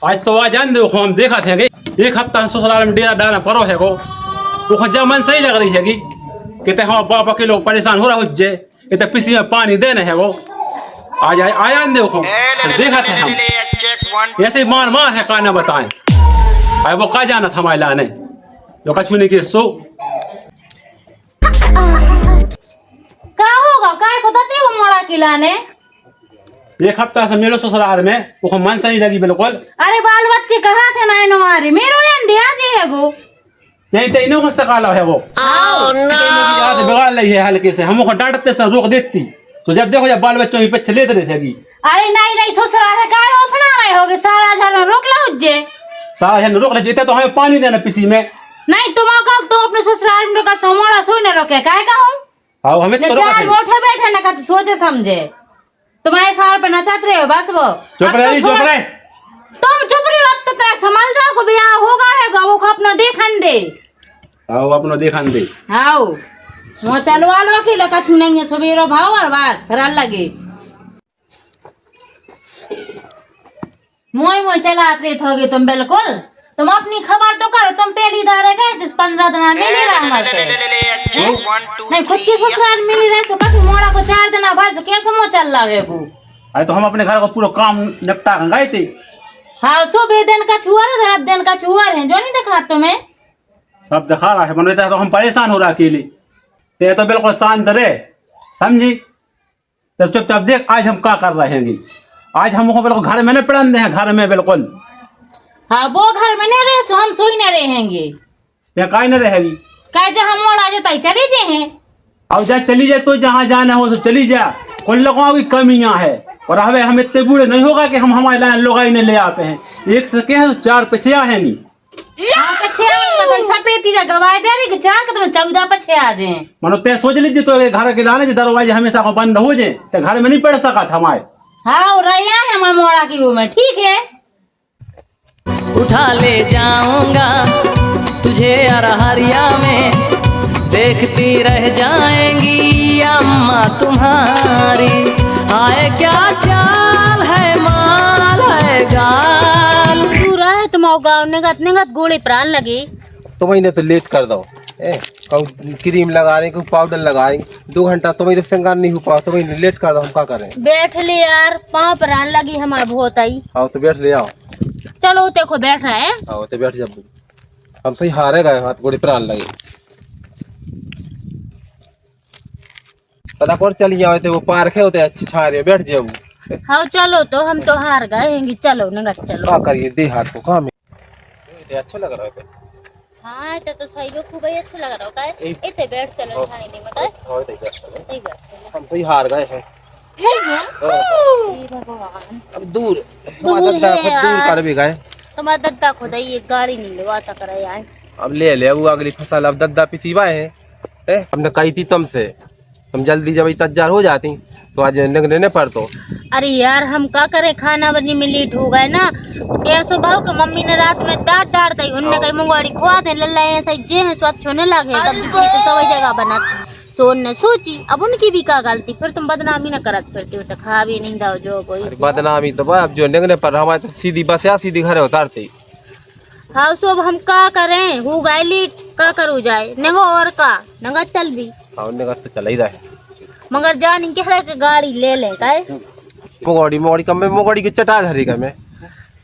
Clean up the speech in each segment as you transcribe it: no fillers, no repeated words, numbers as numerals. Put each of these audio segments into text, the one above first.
आज तो आ जान दो हम देखा थे एक हफ्ता ससुराल में डेरा डालना परो है को वो जब मन सही लग रही है कहते हाँ बाप के लोग परेशान हो रहा हो जाए कहते पिसी में पानी देना है वो आज आया देखो देखा थे हम ऐसे मार मार है काना बताएं अरे वो का जाना था हमारे लाने जो कछु नहीं के सो का होगा काय को दते हो मोड़ा खिलाने एक हफ्ता से मेरे ससुराल में वो मन सही लगी बिल्कुल। अरे बाल बच्चे कहाँ थे ना नो मारे मेरो रेन दिया जी है वो नहीं तो इन्हों को सकाला है वो याद बिगाड़ ली है हल्के से हमको डांटते से रोक देती तो जब देखो जब बाल बच्चों की पीछे लेते रहे थे अरे नहीं ससुराल है काय उठना रहे होगे सारा झल रोक लो जे सारा जन रोक ले जीते तो हमें पानी देना पिसी में नहीं तुम का तो अपने ससुराल में का समोड़ा सोई न रोके काय का हूं आओ हमें तो चार मोठे बैठे ना का सोचे समझे तुम्हारे साल पे नचात रहे हो बस वो चुप रहे तुम चुप रहे वक्त तक संभाल जाओ को ब्याह होगा है वो अपना देखन दे आओ अपना देखन दे आओ वो चलवा लो कि लका छुनेंगे सवेरो भाव और बस फिर लगे मोई चलात रहे थोगे तुम बिल्कुल तुम अपनी खबर तो करो तुम पहली दारे गए 15 दिन मिल रहा हमारे नहीं खुद की ससुराल मिल रहे तो कछु मोड़ा को 4 दिन बाद कैसे मो चल रहा है वो अरे तो हम अपने घर का पूरा काम निपटा कर गए थे। हाँ सुबह दिन का छुआर है रात दिन का छुआर है जो नहीं दिखा तुम्हें सब दिखा रहा है मनोता तो हम परेशान हो रहा अकेले ते तो बिल्कुल शांत रहे समझी तो चुपचाप देख आज हम क्या कर रहे हैं आज हमको बिल्कुल घर में नहीं पड़न दे घर में बिल्कुल हाँ वो घर में नहीं रहे सो हम सोई न रहेंगे ते काहे न रहेगी काय जहाँ मोड़ा जाता ही चले जे हैं अब जा चली जाए तो जहाँ जाना हो तो चली जा कुछ लोगों की कमियां है और हमें हम इतने बूढ़े नहीं होगा कि हम हमारे लाइन लोग ही नहीं ले आते हैं एक से के 4 पछिया है नहीं हाँ पछिया तो सपेती जा गवाए दे कि 4 के तुम 14 पछिया आ जाए मनो ते सोच लीजिए तो घर के लाने दरवाजे हमेशा को बंद हो जाए तो घर में नहीं पड़ सका था हमारे हाँ रहा है हमारे मोड़ा की वो में ठीक है उठा ले जाऊंगा तुझे अरहरिया में देखती रह जाएंगी अम्मा तुम्हारी आए क्या चाल है माल है गाल पूरा है तुम गाँव निगत गोली प्राण लगे तो मैंने तो लेट कर दो क्रीम लगा रहे पाउडर लगा रहे 2 घंटा तो मेरे श्रृंगार नहीं हो पाओ तो मैंने लेट कर दो हम क्या करें बैठ ले यार पाँव प्राण लगी हमारा बहुत आई आओ तो बैठ ले आओ चलो देखो बैठ रहा है आओ तो बैठ जब हम सही हारे गए हाथ गोड़ी प्राण लगे पता कौन चली जाओ थे वो पार्क है होते अच्छी छा रहे बैठ जाओ हाँ चलो तो हम तो हार गए चलो निगत चलो क्या करिए दे हाथ को काम अच्छा लग रहा है हाँ तो सही लोग खूब अच्छा लग रहा है इतने बैठ चलो छाई नहीं मत हम सही हार गए हैं भगवान अब दूर दूर कर भी गए तुम्हारा दद्दा खुद ही एक गाड़ी नहीं लेवा सक रहे यार अब ले ले वो अगली फसल अब दद्दा पिसीवा है हमने कही थी तुमसे तुम जल्दी जब तैयार हो जाती तो आज निकलने पर तो अरे यार हम क्या करें खाना बनने में लेट हो गए ना ऐसो भाव के मम्मी ने रात में डांट दी उनने कही मुंगवाड़ी खुआ दे लल्ला ऐसा जे है स्वच्छ होने लगे तब तो सभी जगह बना सोन ने सोची अब उनकी भी क्या गलती फिर तुम बदनामी न करत फिरते हो तो खा भी नहीं दो जो कोई बदनामी तो अब जो निकलने पर हमारे तो सीधी बस या सीधी घर उतारते हाँ सो अब हम क्या करें हो गए लेट क्या करूँ जाए नंगा और का नंगा चल भी तो चल ही रहे मगर जा नहीं कह रहे गाड़ी ले ले काय मोगड़ी कम में मोगड़ी की चटा धरी का में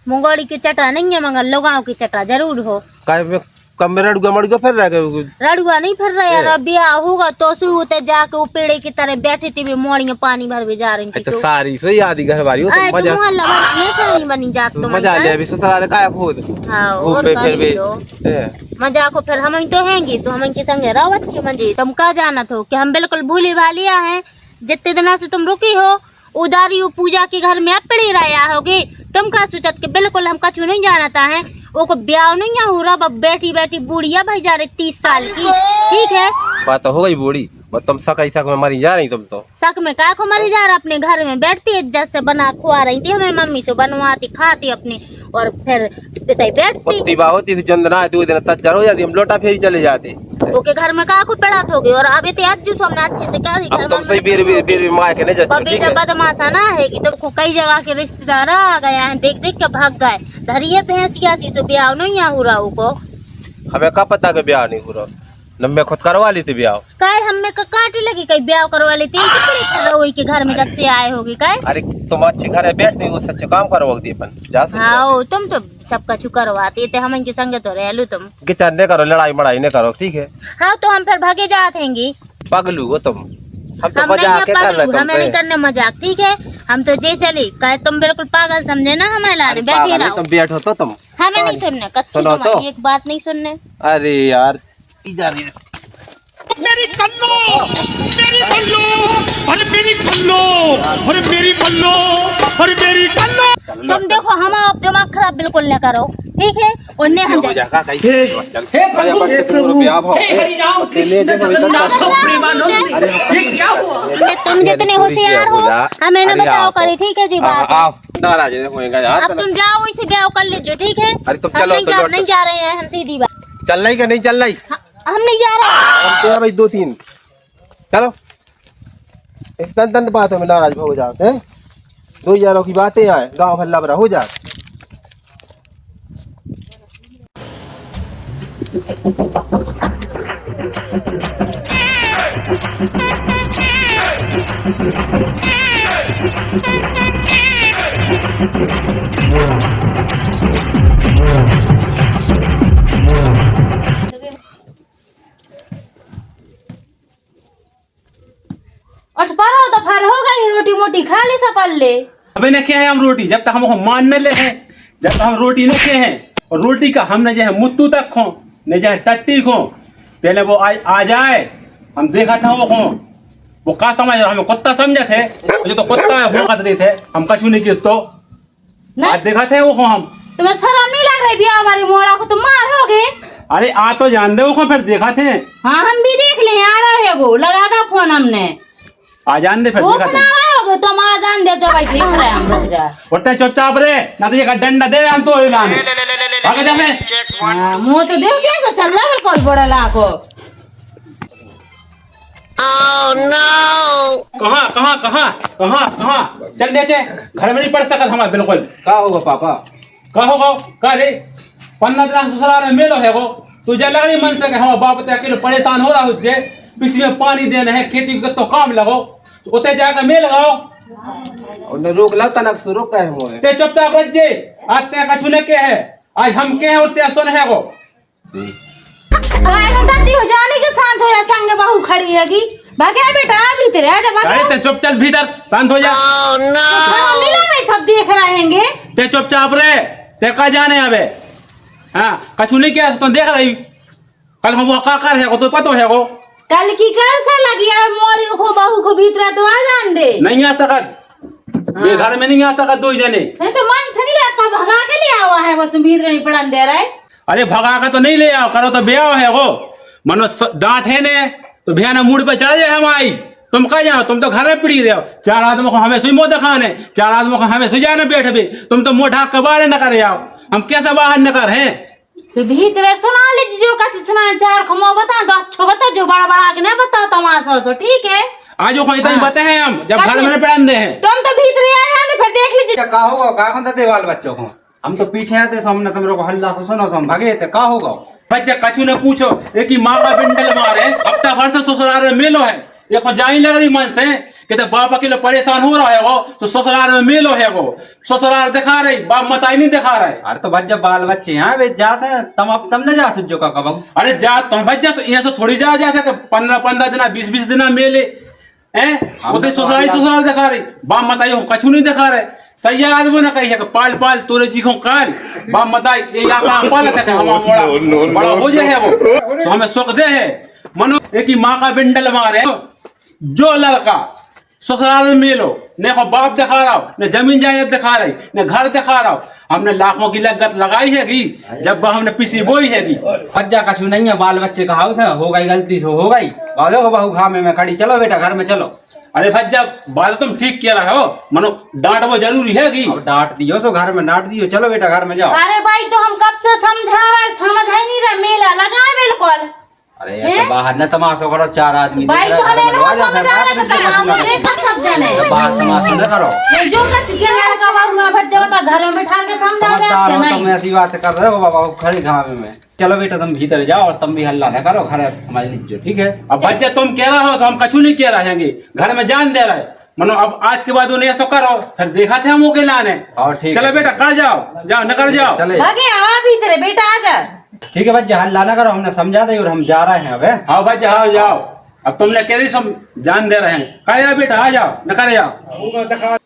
मुंगोड़ी की चटा नहीं है मगर लोगाओं की चटा जरूर हो काय में कम में रड़ुआ मड़ुआ फिर रह गए रड़ुआ नहीं फिर रहा यार ब्याह होगा तो सु होते जाके वो पेड़े की तरह बैठी थी भी मोड़ी में पानी भर भी जा रही थी तो सारी से याद घर वाली हो तो मजा मोहल्ला भर ये सारी बनी जात तो मजा ले अभी ससुराल का खुद हां और फिर भी मजा को फिर हम तो हैंगे तो हम के संग रहो अच्छी मंजी तुम का जाना तो कि हम बिल्कुल भूली भालिया हैं जितने दिनों से तुम रुकी हो उदारी वो पूजा के घर में आप पड़े रहा होगे तुम का सोचत के बिल्कुल हम कछु नहीं जानता है वो को ब्याह नहीं हो रहा बैठी बैठी बुढ़िया भाई जा रही 30 साल की ठीक है बात हो गई बूढ़ी तुम शक में मरी जा रही तुम तो शक में का को मरी जा रहा अपने घर में बैठती इज्जत से बना खुआ रही थी हमें मम्मी से बनवाती खाती अपनी और फिर देते बैठती उतनी बा होती थी चंदना है 2 दिन तज्जर हो जाती, हम लोटा फेरी चले जाते। ओके घर में का कुछ पड़ा थोगे और अब इतने आज जो हमने अच्छे से क्या अब तुम सही बेर मार के नहीं जाती, बबी ठीक जब है? बदमाशा ना है कि तुमको कई जगह के रिश्तेदार आ गए हैं, देख देख के भाग गए। धरिए भैंसिया सी सो ब्याह नहीं यहाँ हो रहा को हमें का पता के ब्याह नहीं हो रहा, न मैं खुद करवा ली थी ब्याह। काय हमें का काटे लगी कई ब्याह करवा लेती है कितनी चलो वही के घर में जब से आए होगी काय। अरे तुम अच्छे घर है बैठती वो सच्चे काम करवा दी अपन जा सकते। हाँ तुम तो सबका छू करवाती थे, हम इनके संग तो रह लो तुम किचन ने करो, लड़ाई मड़ाई ने करो, ठीक है? हाँ तो हम फिर भागे जाते हैं। पगलू हो तुम, हम तो हम नहीं मजाक है कर रहे पागल, हमें नहीं तुम करने मजाक, ठीक है? हम तो जे चली कहे तुम बिल्कुल पागल समझे ना हमें लाने बैठे रहो। तुम बैठो तो तुम हमें नहीं सुनने कच्ची सुनो तो। तुम्हारी एक बात नहीं सुनने। अरे यार जा रही है मेरी कल्लो, मेरी बल्लो, अरे मेरी कल्लो, अरे मेरी बल्लो, अरे मेरी कल्लो। तुम देखो हम आप दिमाग खराब बिल्कुल न करो, ठीक है? और ने हम हो जाएगा कहीं चल अरे बट तुम रुपया भाव ले जैसे तुम जितने होशियार हो हमें न बताओ करे, ठीक है जी बात है। आओ नाराज होएगा यार। अब तुम जाओ इसे ब्याह कर लीजिए, ठीक है? अरे तुम हम चलो नहीं तो जा, लौट नहीं जा रहे हैं हम, सीधी बात। चल रही का नहीं चल रही, हम नहीं जा रहे हैं। हम तो है भाई 2-3 चलो इस तन बातों में नाराज हो जाते हैं। 2000 की बातें आए गांव हल्ला भरा हो जाए। उठ पड़ो तो फल हो गई, रोटी मोटी खा ली सपल ले। अबे न क्या है हम रोटी जब तक हमको मान न ले हैं, जब तक हम रोटी न खे हैं और रोटी का हम न जो मुत्तू तक खो न जो टट्टी खो, पहले वो आ जाए हम देखा था वो का समझ रहा हमें कुत्ता समझे थे, जो तो कुत्ता है भौंकत रहे थे, हम कछु नहीं किए तो आज देखा थे वो हम। तुम्हें शर्म नहीं लग रही बिया हमारी मोड़ा को तुम मारोगे? अरे आ तो जान दे वो फिर देखा थे। हाँ हम भी देख ले आ रहे है वो लगा था फोन हमने आ जान दे फिर वो देखा बना थे। रहे होगे तुम आ जान दे तो भाई देख रहे हैं हम रुक जा। उठते चुपचाप रे ना तो ये का डंडा दे हम तो लाने भाग जा मैं। मुंह तो देख कैसे चल रहा है बिल्कुल बड़ा लाखो। कहाँ कहाँ कहाँ कहाँ कहाँ चल नीचे घर में नहीं पड़ सकत हमारे बिल्कुल। का होगा पापा? का होगा का रे 15 दिन ससुराल में मेलो है वो तुझे लग रही मन से कि हम बाप ते अकेले परेशान हो रहा हो जे पिछली में पानी देना है खेती को तो काम लगो तो उते जाकर मेल लगाओ उन्हें रोक ला तनक से रोक है मोए ते चुपचाप रह जे आज ते का सुने के है आज हम के हैं और ते सुन है वो। आए हम दादी हो जाने के साथ हो या संग बहू खड़ी हैगी भागे बेटा अभी तेरे आजा अरे भागे। ते चुप चल भीतर शांत हो जा। लीला में सब देख रहेंगे। ते चुपचाप रे ते का जाने अबे हाँ कछु नहीं किया तो देख रही कल हम वो का कर है को तो पता है को कल की कल से लगी है मोड़ी को बहू को भीतर तो आ जान दे। नहीं आ सकत ये घर में नहीं आ सकत दो जने। नहीं तो मन से नहीं लगता भगा के ले आवा है बस तुम भीतर नहीं पड़न दे रहे। अरे भगा का तो नहीं ले आओ करो तो ब्याह है वो मनो डांट है ने तो भैया मूड पे चढ़ जाए हम आई तुम कह जाओ तुम तो घर में पड़ी रहे हो 4 आदमों को हमें सुई मुँह दिखाने 4 आदमों को हमें सुझा न बैठ भी तुम तो मुँह ढाक के बाहर न कर आओ हम कैसे बाहर न कर हैं भीतर सुना लीजिए जो का सुना 4 खमो बता दो अच्छो बता जो बड़ा बड़ा के नहीं बताओ तमाशा सो ठीक है। आज वो इतना बताए हैं हम जब घर में पड़न दे हैं तुम तो भीतर आ जाने फिर देख लीजिए का होगा का खंदा दे बाल बच्चों को हम तो पीछे आते सामने तुम को हल्ला तो सुनो हम भागे थे का होगा बच्चा कछु न पूछो एक ही माँ का बिंडल मारे हफ्ता भर से ससुराल में मेलो है देखो जाई लग रही मन से कि तो बाप अकेले परेशान हो रहा है वो तो ससुराल में मेलो है वो ससुराल दिखा रही बाप मताई नहीं दिखा रहे। अरे तो बच्चा बाल बच्चे यहाँ वे जाते हैं तम न जाते जो का कब अरे जा तुम बच्चा यहाँ से थोड़ी जा जाते 15 दिन 20 दिन मेले हैं वो तो ससुराल दिखा रही बाप मताई हो कछु नहीं दिखा रहे। सही आदमी ना कही है कि पाल पाल तोरे जी को काल बाप मताई ये यहाँ पाल था हम बड़ा हो जाए वो तो हमें सुख दे है मनो एक ही माँ का बिंडल मारे जो लड़का ससुराल में मेलो न को बाप दिखा रहा हो न जमीन जायदाद दिखा रही न घर दिखा रहा हो हमने लाखों की लागत लगाई है कि जब हमने पीसी बोई है कि बच्चा कछु नहीं है बाल बच्चे का हाउस है हो गई गलती से हो गई बालों को बहू घामे में खड़ी चलो बेटा घर में चलो अरे भज्जा बात तुम ठीक कह रहे हो, मनो डांट वो जरूरी है कि अब डांट दियो सो घर में डांट दियो, चलो बेटा घर में जाओ। अरे भाई तो हम कब से समझा रहे, समझ है नहीं रहा, मेला लगा है बिल्कुल। अरे ऐसे बाहर न तमाशो करो, 4 आदमी भाई देख तो रहे हैं, हमें घर में ना आ जाओ, समझ आ रहा फिर था, रात में हम देखा सब जने। बाहर तमाशा न करो। ये जो कुछ के लड़का बाबू भज्जा बता घर में बैठा के समझा रहे समझदार कि हो तुम, नहीं। ऐसी बात कर रहे हो बाबा खड़ी घावे में। चलो बेटा तुम भीतर जाओ और तुम भी हल्ला न करो, घर समझ लीजिए, ठीक है। अब भज्जा तुम कह रहे हो तो हम कछु नहीं कह रहे हैं, घर में जान दे रहे, मनो अब आज के बाद उन्हें ऐसा करो, फिर देखा थे हम वो के लाने। और ठीक चलो है। बेटा कर जाओ, जाओ न कर जाओ। चले भागे आ भीतर बेटा आ जा। ठीक है बच्चा, हल्ला न करो, हमने समझा दे और हम जा रहे हैं अब। हाँ भज्जा हाँ जाओ, अब तुमने कह दी सब जान दे रहे हैं, कर जाओ बेटा आ जाओ न कर जाओ।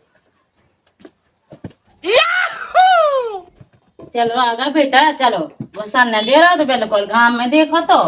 चलो आगा बेटा चलो, वो सन दे रहा तो बिल्कुल गांव में देखो तो